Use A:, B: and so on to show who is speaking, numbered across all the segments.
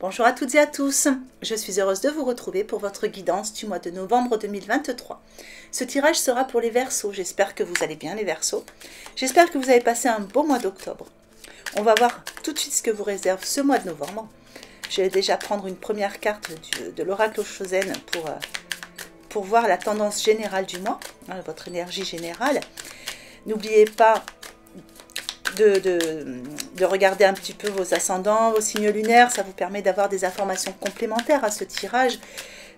A: Bonjour à toutes et à tous, je suis heureuse de vous retrouver pour votre guidance du mois de novembre 2023. Ce tirage sera pour les Verseaux, j'espère que vous allez bien les Verseaux. J'espère que vous avez passé un beau mois d'octobre. On va voir tout de suite ce que vous réserve ce mois de novembre. Je vais déjà prendre une première carte de l'oracle Oshozen pour voir la tendance générale du mois, votre énergie générale. N'oubliez pas de regarder un petit peu vos ascendants, vos signes lunaires, ça vous permet d'avoir des informations complémentaires à ce tirage.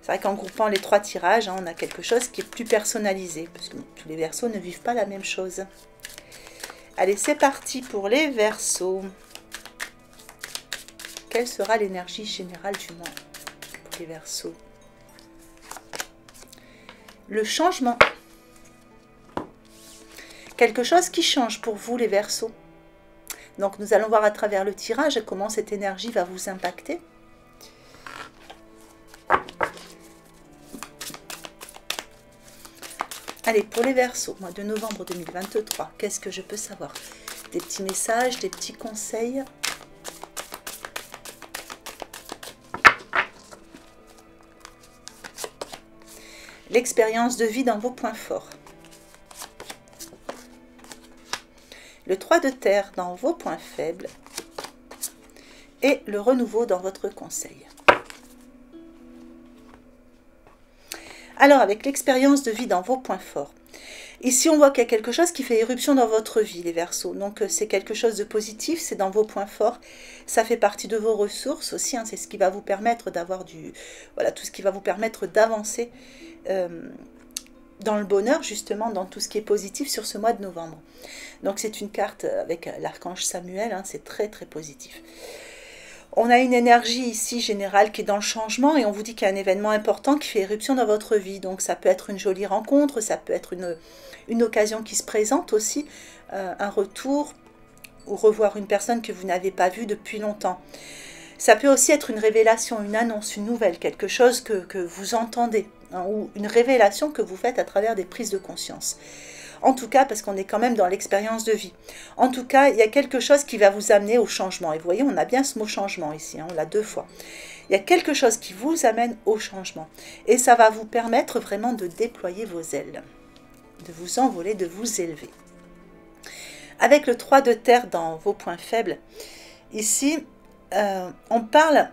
A: C'est vrai qu'en groupant les 3 tirages, on a quelque chose qui est plus personnalisé, parce que tous les Verseaux ne vivent pas la même chose. Allez, c'est parti pour les Verseaux. Quelle sera l'énergie générale du mois pour les Verseaux? Le changement. Quelque chose qui change pour vous les Verseaux. Donc nous allons voir à travers le tirage comment cette énergie va vous impacter. Allez, pour les Verseaux, mois de novembre 2023, qu'est-ce que je peux savoir? Des petits messages, des petits conseils. L'expérience de vie dans vos points forts. Le 3 de terre dans vos points faibles et le renouveau dans votre conseil. Alors, avec l'expérience de vie dans vos points forts, ici on voit qu'il y a quelque chose qui fait éruption dans votre vie, les Verseaux. Donc c'est quelque chose de positif, c'est dans vos points forts. Ça fait partie de vos ressources aussi, c'est ce qui va vous permettre d'avoir voilà, tout ce qui va vous permettre d'avancer dans le bonheur, justement, dans tout ce qui est positif sur ce mois de novembre. Donc c'est une carte avec l'archange Samuel, c'est très très positif. On a une énergie ici générale qui est dans le changement et on vous dit qu'il y a un événement important qui fait éruption dans votre vie. Donc ça peut être une jolie rencontre, ça peut être une occasion qui se présente aussi, un retour ou revoir une personne que vous n'avez pas vue depuis longtemps. Ça peut aussi être une révélation, une annonce, une nouvelle, quelque chose que vous entendez, ou une révélation que vous faites à travers des prises de conscience. En tout cas, parce qu'on est quand même dans l'expérience de vie. En tout cas, il y a quelque chose qui va vous amener au changement. Et vous voyez, on a bien ce mot changement ici, on l'a 2 fois. Il y a quelque chose qui vous amène au changement. Et ça va vous permettre vraiment de déployer vos ailes, de vous envoler, de vous élever. Avec le 3 de terre dans vos points faibles, ici, on parle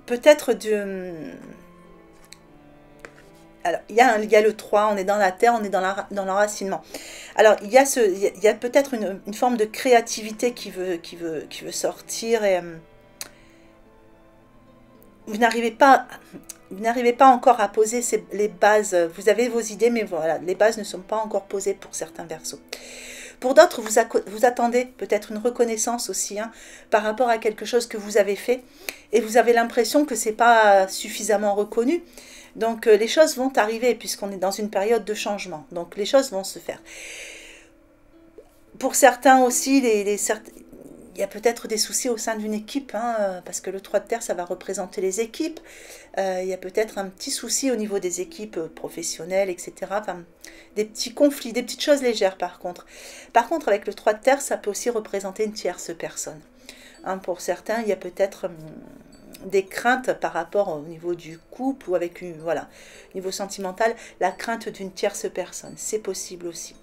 A: peut-être de... Alors, il y a le 3, on est dans la terre, on est dans l'enracinement. Alors, il y a peut-être une forme de créativité qui veut sortir et vous n'arrivez pas encore à poser les bases. Vous avez vos idées, mais voilà, les bases ne sont pas encore posées pour certains Verseaux. Pour d'autres, vous attendez peut-être une reconnaissance aussi par rapport à quelque chose que vous avez fait et vous avez l'impression que ce n'est pas suffisamment reconnu. Donc les choses vont arriver puisqu'on est dans une période de changement. Donc les choses vont se faire. Pour certains aussi, il y a peut-être des soucis au sein d'une équipe, parce que le 3 de terre, ça va représenter les équipes. Il y a peut-être un petit souci au niveau des équipes professionnelles, etc. Enfin, des petits conflits, des petites choses légères par contre. Par contre, avec le 3 de terre, ça peut aussi représenter une tierce personne. Pour certains, il y a peut-être des craintes par rapport au niveau du couple ou avec niveau sentimental, la crainte d'une tierce personne. C'est possible aussi.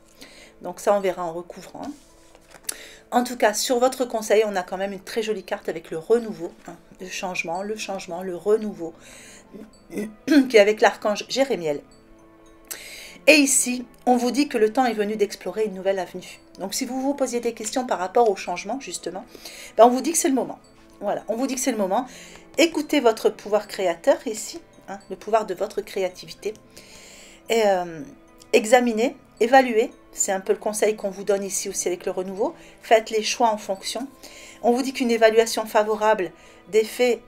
A: Donc ça, on verra en recouvrant. En tout cas, sur votre conseil, on a quand même une très jolie carte avec le renouveau, le changement, le renouveau, qui est avec l'archange Jérémiel. Et ici, on vous dit que le temps est venu d'explorer une nouvelle avenue. Donc si vous vous posiez des questions par rapport au changement, justement, on vous dit que c'est le moment. Voilà, on vous dit que c'est le moment. Écoutez votre pouvoir créateur ici, le pouvoir de votre créativité. Et examinez, évaluez, c'est un peu le conseil qu'on vous donne ici aussi avec le renouveau. Faites les choix en fonction. On vous dit qu'une évaluation favorable des faits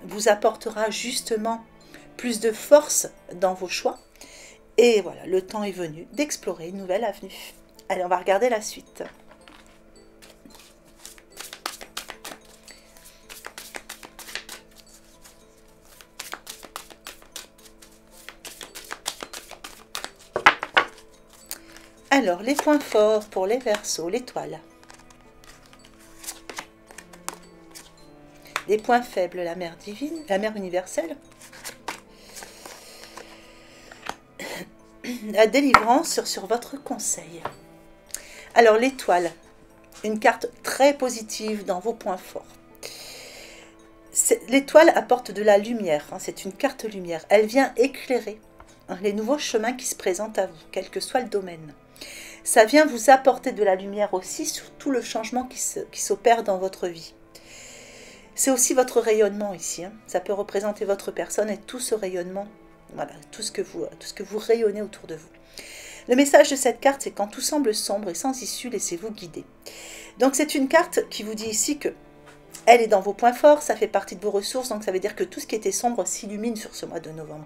A: vous apportera justement plus de force dans vos choix. Et voilà, le temps est venu d'explorer une nouvelle avenue. Allez, on va regarder la suite. Alors, les points forts pour les Verseaux, l'étoile. des points faibles, la mère divine, la mère universelle. La délivrance sur votre conseil. Alors l'étoile, une carte très positive dans vos points forts. L'étoile apporte de la lumière, hein, c'est une carte lumière. Elle vient éclairer les nouveaux chemins qui se présentent à vous, quel que soit le domaine. Ça vient vous apporter de la lumière aussi sur tout le changement qui s'opère dans votre vie. C'est aussi votre rayonnement ici, hein. Ça peut représenter votre personne et tout ce rayonnement, voilà, tout ce que vous rayonnez autour de vous. Le message de cette carte, c'est quand tout semble sombre et sans issue, laissez-vous guider. Donc c'est une carte qui vous dit ici que elle est dans vos points forts, ça fait partie de vos ressources, donc ça veut dire que tout ce qui était sombre s'illumine sur ce mois de novembre.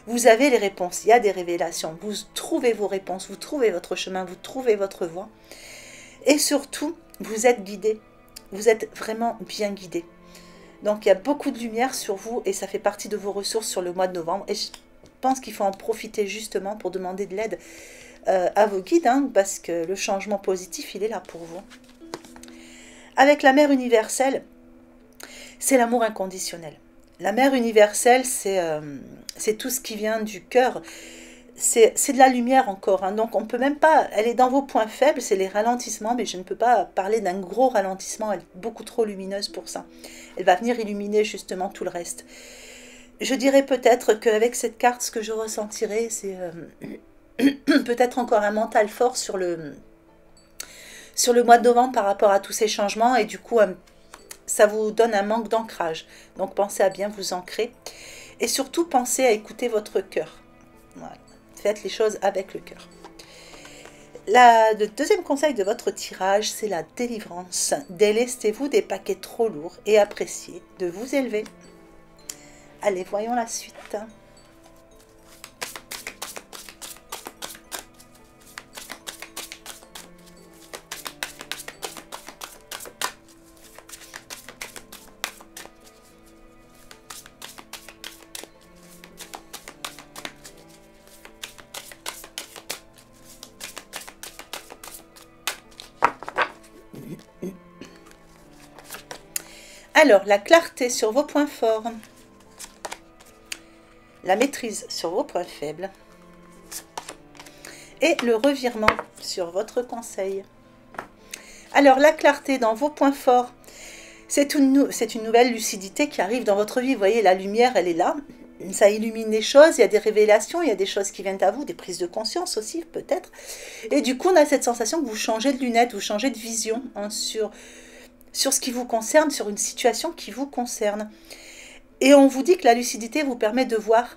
A: Vous avez les réponses, il y a des révélations, vous trouvez vos réponses, vous trouvez votre chemin, vous trouvez votre voie. Et surtout, vous êtes guidé, vous êtes vraiment bien guidé. Donc il y a beaucoup de lumière sur vous et ça fait partie de vos ressources sur le mois de novembre. Et je pense qu'il faut en profiter justement pour demander de l'aide à vos guides, hein, parce que le changement positif, il est là pour vous. Avec la mère universelle, c'est l'amour inconditionnel. La mère universelle, c'est tout ce qui vient du cœur. C'est de la lumière encore, hein. Donc on peut même pas, elle est dans vos points faibles, c'est les ralentissements, mais je ne peux pas parler d'un gros ralentissement, elle est beaucoup trop lumineuse pour ça. Elle va venir illuminer justement tout le reste. Je dirais peut-être qu'avec cette carte, ce que je ressentirais, c'est peut-être encore un mental fort sur le mois de novembre par rapport à tous ces changements, et du coup ça vous donne un manque d'ancrage. Donc pensez à bien vous ancrer et surtout pensez à écouter votre cœur. Voilà. Faites les choses avec le cœur. Le deuxième conseil de votre tirage, c'est la délivrance. Délestez-vous des paquets trop lourds et appréciez de vous élever. Allez, voyons la suite. Alors, la clarté sur vos points forts, la maîtrise sur vos points faibles et le revirement sur votre conseil. Alors, la clarté dans vos points forts, c'est une nouvelle lucidité qui arrive dans votre vie. Vous voyez, la lumière, elle est là. Ça illumine les choses, il y a des révélations, il y a des choses qui viennent à vous, des prises de conscience aussi, peut-être. Et du coup, on a cette sensation que vous changez de lunettes, vous changez de vision, hein, sur ce qui vous concerne, sur une situation qui vous concerne. Et on vous dit que la lucidité vous permet de voir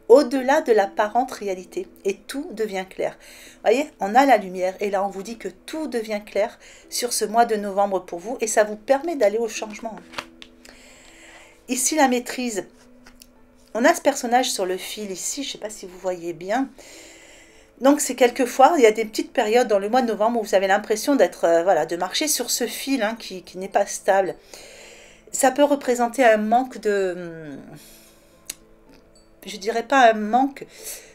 A: au-delà de l'apparente réalité. Et tout devient clair. Vous voyez, on a la lumière. Et là, on vous dit que tout devient clair sur ce mois de novembre pour vous. Et ça vous permet d'aller au changement. Ici, la maîtrise. On a ce personnage sur le fil ici. Je ne sais pas si vous voyez bien. Donc c'est quelquefois, il y a des petites périodes dans le mois de novembre où vous avez l'impression d'être, voilà, de marcher sur ce fil, hein, qui n'est pas stable. Ça peut représenter un manque de, je dirais pas un manque,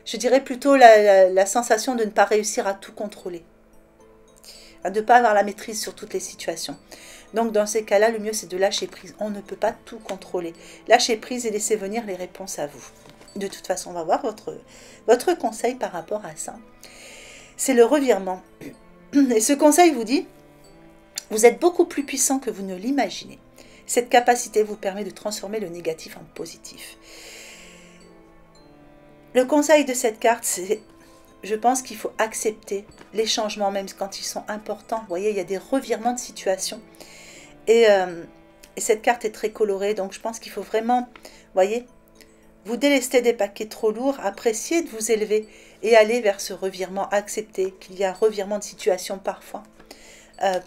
A: je dirais plutôt la sensation de ne pas réussir à tout contrôler, de ne pas avoir la maîtrise sur toutes les situations. Donc dans ces cas-là, le mieux c'est de lâcher prise. On ne peut pas tout contrôler. Lâchez prise et laissez venir les réponses à vous. De toute façon, on va voir votre conseil par rapport à ça. C'est le revirement. Et ce conseil vous dit, vous êtes beaucoup plus puissant que vous ne l'imaginez. Cette capacité vous permet de transformer le négatif en positif. Le conseil de cette carte, c'est, je pense qu'il faut accepter les changements, même quand ils sont importants. Vous voyez, il y a des revirements de situation. Et cette carte est très colorée, donc je pense qu'il faut vraiment, vous voyez, vous délester des paquets trop lourds, apprécier de vous élever et aller vers ce revirement, accepter qu'il y a un revirement de situation parfois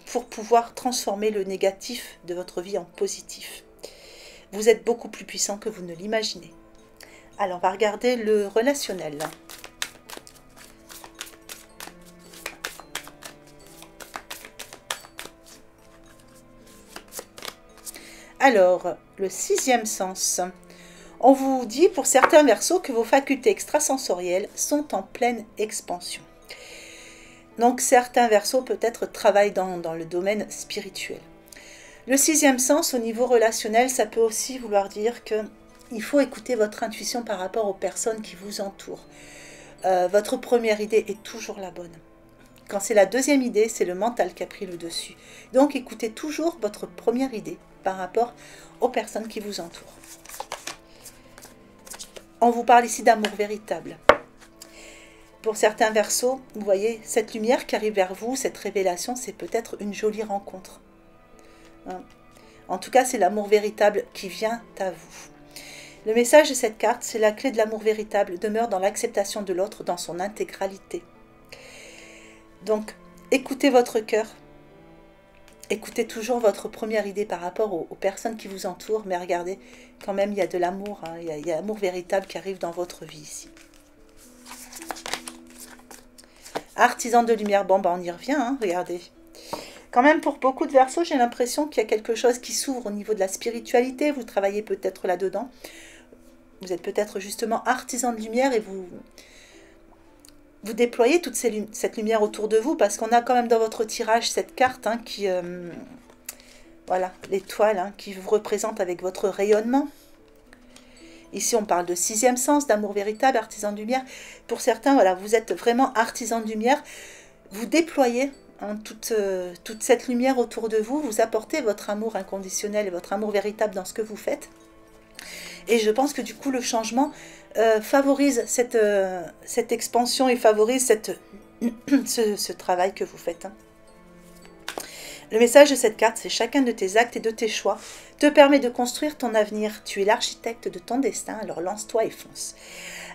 A: pour pouvoir transformer le négatif de votre vie en positif. Vous êtes beaucoup plus puissant que vous ne l'imaginez. Alors, on va regarder le relationnel. Alors, le sixième sens. On vous dit pour certains Verseaux que vos facultés extrasensorielles sont en pleine expansion. Donc certains Verseaux peut-être travaillent dans le domaine spirituel. Le sixième sens, au niveau relationnel, ça peut aussi vouloir dire que il faut écouter votre intuition par rapport aux personnes qui vous entourent. Votre première idée est toujours la bonne. Quand c'est la deuxième idée, c'est le mental qui a pris le dessus. Donc écoutez toujours votre première idée par rapport aux personnes qui vous entourent. On vous parle ici d'amour véritable. Pour certains Verseaux, vous voyez, cette lumière qui arrive vers vous, cette révélation, c'est peut-être une jolie rencontre. En tout cas, c'est l'amour véritable qui vient à vous. Le message de cette carte, c'est la clé de l'amour véritable demeure dans l'acceptation de l'autre dans son intégralité. Donc, écoutez votre cœur. Écoutez toujours votre première idée par rapport aux personnes qui vous entourent. Mais regardez, quand même, il y a de l'amour. Il y a l'amour véritable qui arrive dans votre vie ici. Artisan de lumière. Bon, on y revient, regardez. Quand même, pour beaucoup de Verseaux, j'ai l'impression qu'il y a quelque chose qui s'ouvre au niveau de la spiritualité. Vous travaillez peut-être là-dedans. Vous êtes peut-être justement artisan de lumière et vous déployez toute cette lumière autour de vous, parce qu'on a quand même dans votre tirage cette carte qui, voilà, l'étoile qui vous représente avec votre rayonnement. Ici, on parle de sixième sens, d'amour véritable, artisan de lumière. Pour certains, voilà, vous êtes vraiment artisan de lumière. Vous déployez toute cette lumière autour de vous. Vous apportez votre amour inconditionnel et votre amour véritable dans ce que vous faites. Et je pense que du coup, le changement favorise cette expansion et favorise ce travail que vous faites. Le message de cette carte, c'est chacun de tes actes et de tes choix te permet de construire ton avenir. Tu es l'architecte de ton destin, alors lance-toi et fonce.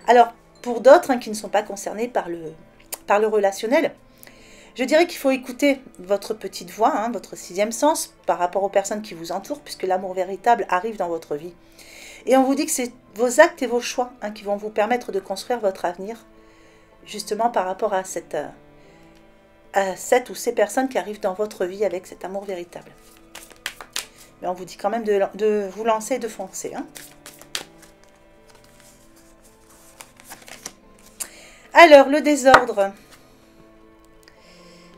A: Alors, pour d'autres qui ne sont pas concernés par le relationnel, je dirais qu'il faut écouter votre petite voix, votre sixième sens, par rapport aux personnes qui vous entourent, puisque l'amour véritable arrive dans votre vie. Et on vous dit que c'est vos actes et vos choix qui vont vous permettre de construire votre avenir, justement par rapport à cette ou ces personnes qui arrivent dans votre vie avec cet amour véritable. Mais on vous dit quand même de vous lancer et de foncer. Alors, le désordre.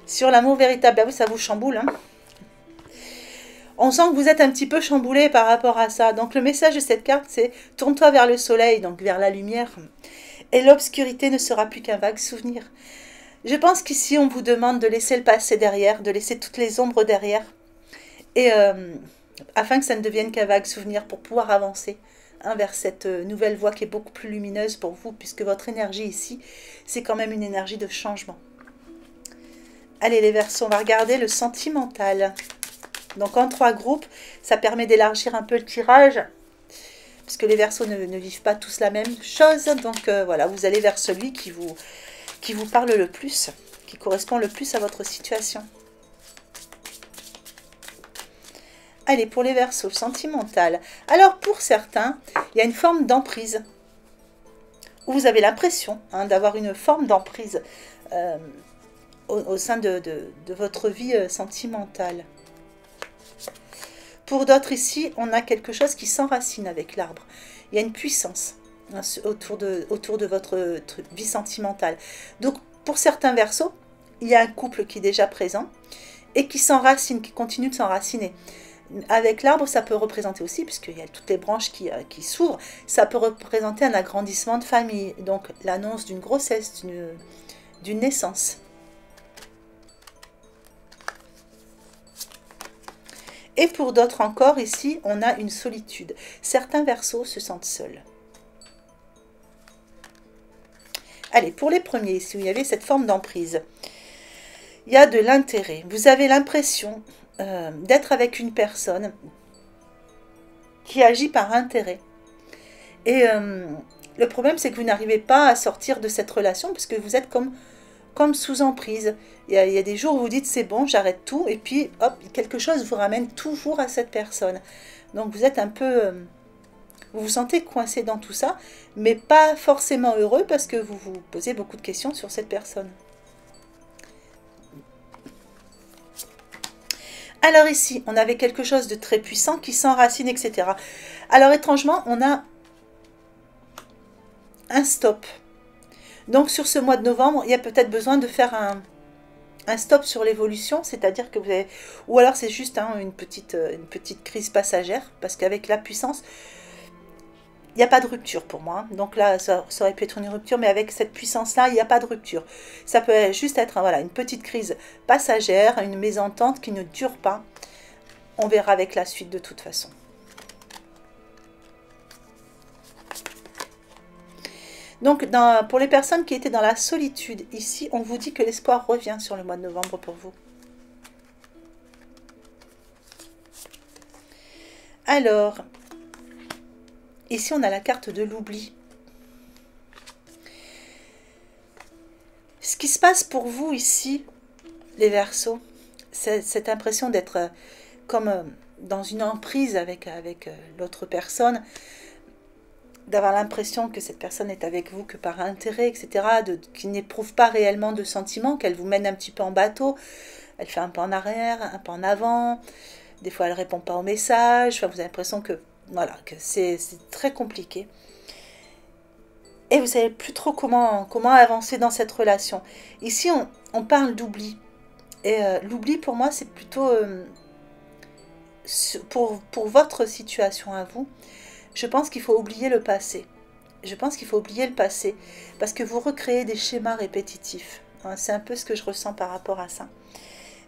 A: Sur l'amour véritable, oui, ça vous chamboule. On sent que vous êtes un petit peu chamboulé par rapport à ça. Donc le message de cette carte, c'est « Tourne-toi vers le soleil », donc vers la lumière. Et l'obscurité ne sera plus qu'un vague souvenir. Je pense qu'ici, on vous demande de laisser le passé derrière, de laisser toutes les ombres derrière. Et afin que ça ne devienne qu'un vague souvenir pour pouvoir avancer vers cette nouvelle voie qui est beaucoup plus lumineuse pour vous, puisque votre énergie ici, c'est quand même une énergie de changement. Allez les Verseaux, on va regarder le sentimental. Donc en 3 groupes, ça permet d'élargir un peu le tirage, parce que les Verseaux ne vivent pas tous la même chose. Donc voilà, vous allez vers celui qui vous parle le plus, qui correspond le plus à votre situation. Allez, pour les Verseaux, sentimental. Alors pour certains, il y a une forme d'emprise, où vous avez l'impression d'avoir une forme d'emprise au sein de votre vie sentimentale. Pour d'autres ici, on a quelque chose qui s'enracine avec l'arbre. Il y a une puissance autour de votre vie sentimentale. Donc, pour certains Verseaux, il y a un couple qui est déjà présent et qui s'enracine, qui continue de s'enraciner. Avec l'arbre, ça peut représenter aussi, puisqu'il y a toutes les branches qui s'ouvrent, ça peut représenter un agrandissement de famille, donc l'annonce d'une grossesse, d'une naissance. Et pour d'autres encore, ici, on a une solitude. Certains Verseaux se sentent seuls. Allez, pour les premiers, ici, où il y avait cette forme d'emprise, il y a de l'intérêt. Vous avez l'impression d'être avec une personne qui agit par intérêt. Et le problème, c'est que vous n'arrivez pas à sortir de cette relation, parce que vous êtes comme sous emprise. Il y a des jours où vous dites c'est bon, j'arrête tout, et puis hop, quelque chose vous ramène toujours à cette personne. Donc vous êtes un peu, vous vous sentez coincé dans tout ça, mais pas forcément heureux parce que vous vous posez beaucoup de questions sur cette personne. Alors ici, on avait quelque chose de très puissant qui s'enracine, etc. Alors étrangement, on a un stop. Donc sur ce mois de novembre, il y a peut-être besoin de faire un stop sur l'évolution, c'est-à-dire que vous avez... Ou alors c'est juste hein, une petite crise passagère, parce qu'avec la puissance, il n'y a pas de rupture pour moi. Donc là, ça aurait pu être une rupture, mais avec cette puissance-là, il n'y a pas de rupture. Ça peut juste être voilà, une petite crise passagère, une mésentente qui ne dure pas. On verra avec la suite de toute façon. Donc, pour les personnes qui étaient dans la solitude, ici, on vous dit que l'espoir revient sur le mois de novembre pour vous. Alors, ici, on a la carte de l'oubli. Ce qui se passe pour vous ici, les Verseaux, c'est cette impression d'être comme dans une emprise avec l'autre personne, d'avoir l'impression que cette personne est avec vous que par intérêt, etc., qui n'éprouve pas réellement de sentiments, qu'elle vous mène un petit peu en bateau, elle fait un pas en arrière, un pas en avant, des fois elle ne répond pas aux messages, enfin, vous avez l'impression que, voilà, que c'est très compliqué. Et vous ne savez plus trop comment avancer dans cette relation. Ici, on parle d'oubli. Et l'oubli, pour moi, c'est plutôt pour votre situation à vous. Je pense qu'il faut oublier le passé. Je pense qu'il faut oublier le passé parce que vous recréez des schémas répétitifs. Hein, c'est un peu ce que je ressens par rapport à ça.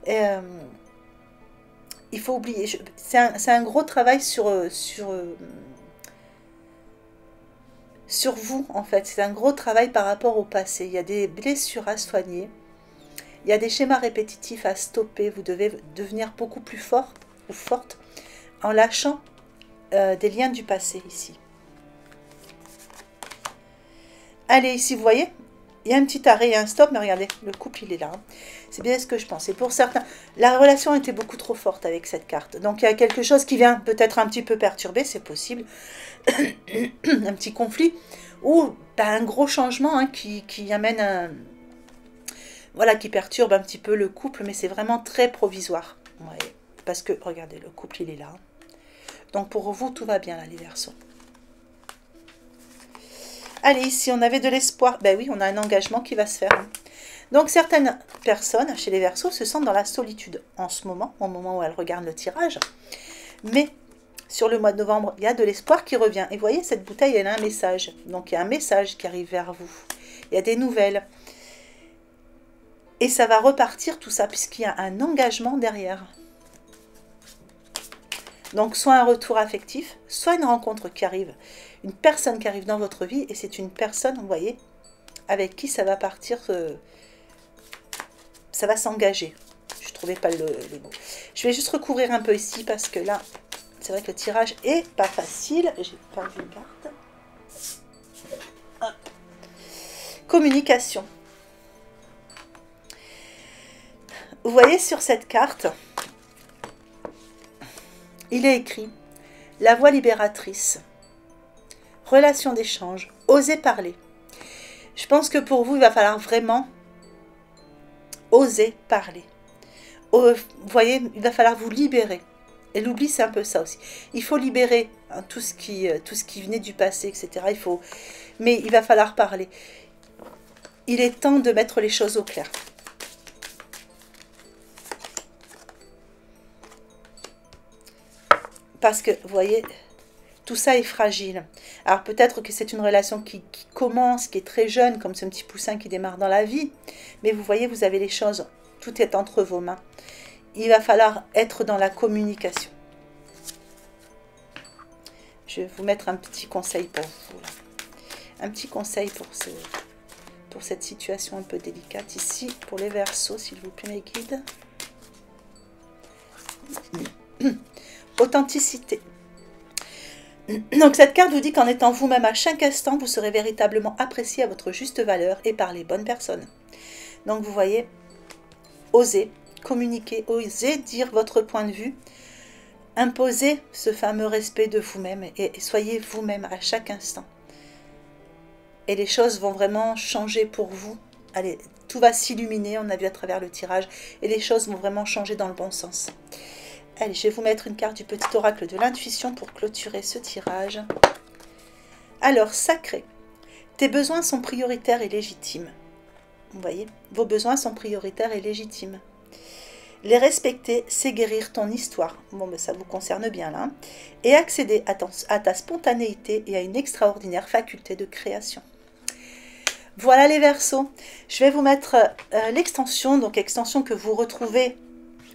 A: Et, il faut oublier. C'est un gros travail sur vous, en fait. C'est un gros travail par rapport au passé. Il y a des blessures à soigner. Il y a des schémas répétitifs à stopper. Vous devez devenir beaucoup plus fort ou forte en lâchant des liens du passé ici. Allez, ici, vous voyez, il y a un petit arrêt et un stop, mais regardez, le couple, il est là. C'est bien ce que je pense. Et pour certains, la relation était beaucoup trop forte avec cette carte. Donc, il y a quelque chose qui vient peut-être un petit peu perturber, c'est possible. Un petit conflit. Ou un gros changement hein, qui amène un... Voilà, qui perturbe un petit peu le couple, mais c'est vraiment très provisoire. Ouais, parce que, regardez, le couple, il est là. Donc, pour vous, tout va bien, là, les Verseaux. Allez, ici, on avait de l'espoir. Ben oui, on a un engagement qui va se faire. Donc, certaines personnes, chez les Verseaux, se sentent dans la solitude en ce moment, au moment où elles regardent le tirage. Mais, sur le mois de novembre, il y a de l'espoir qui revient. Et vous voyez, cette bouteille, elle a un message. Donc, il y a un message qui arrive vers vous. Il y a des nouvelles. Et ça va repartir, tout ça, puisqu'il y a un engagement derrière. Donc, soit un retour affectif, soit une rencontre qui arrive. Une personne qui arrive dans votre vie, et c'est une personne, vous voyez, avec qui ça va partir, ça va s'engager. Je ne trouvais pas le mot. Je vais juste recouvrir un peu ici, parce que là, c'est vrai que le tirage est pas facile. J'ai perdu une carte. Hop. Communication. Vous voyez sur cette carte, il est écrit « La voix libératrice ». Relation d'échange, oser parler. Je pense que pour vous, il va falloir vraiment oser parler. Vous voyez, il va falloir vous libérer. Et l'oubli, c'est un peu ça aussi. Il faut libérer hein, tout ce qui venait du passé, etc. Mais il va falloir parler. Il est temps de mettre les choses au clair. Parce que, vous voyez... Tout ça est fragile. Alors peut-être que c'est une relation qui commence, qui est très jeune, comme ce petit poussin qui démarre dans la vie. Mais vous voyez, vous avez les choses, tout est entre vos mains. Il va falloir être dans la communication. Je vais vous mettre un petit conseil pour vous. Là. Un petit conseil pour cette situation un peu délicate ici. Pour les Verseaux, s'il vous plaît, mes guides. Authenticité. Donc cette carte vous dit qu'en étant vous-même à chaque instant, vous serez véritablement apprécié à votre juste valeur et par les bonnes personnes. Donc vous voyez, osez communiquer, osez dire votre point de vue, imposez ce fameux respect de vous-même et soyez vous-même à chaque instant. Et les choses vont vraiment changer pour vous. Allez, tout va s'illuminer, on a vu à travers le tirage, et les choses vont vraiment changer dans le bon sens. Allez, je vais vous mettre une carte du petit oracle de l'intuition pour clôturer ce tirage. Alors, sacré, tes besoins sont prioritaires et légitimes. Vous voyez, vos besoins sont prioritaires et légitimes. Les respecter, c'est guérir ton histoire. Bon, ben ça vous concerne bien là. Et accéder à ta spontanéité et à une extraordinaire faculté de création. Voilà les Verseaux. Je vais vous mettre l'extension, donc extension que vous retrouvez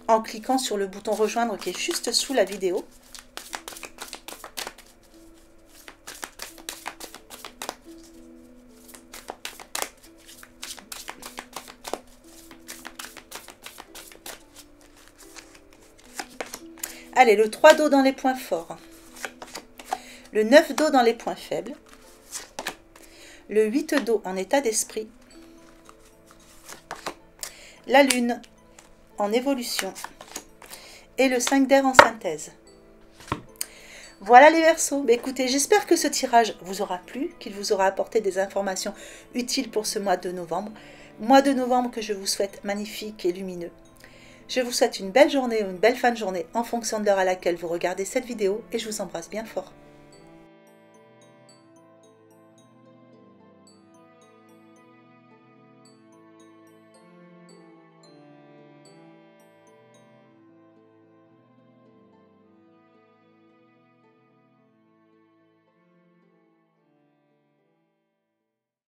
A: en cliquant sur le bouton rejoindre qui est juste sous la vidéo. Allez, le 3 d'eau dans les points forts, le 9 d'eau dans les points faibles, le 8 d'eau en état d'esprit, la lune en évolution et le 5 d'air en synthèse. Voilà les Verseaux. Écoutez, j'espère que ce tirage vous aura plu, qu'il vous aura apporté des informations utiles pour ce mois de novembre. Mois de novembre que je vous souhaite magnifique et lumineux. Je vous souhaite une belle journée ou une belle fin de journée en fonction de l'heure à laquelle vous regardez cette vidéo et je vous embrasse bien fort.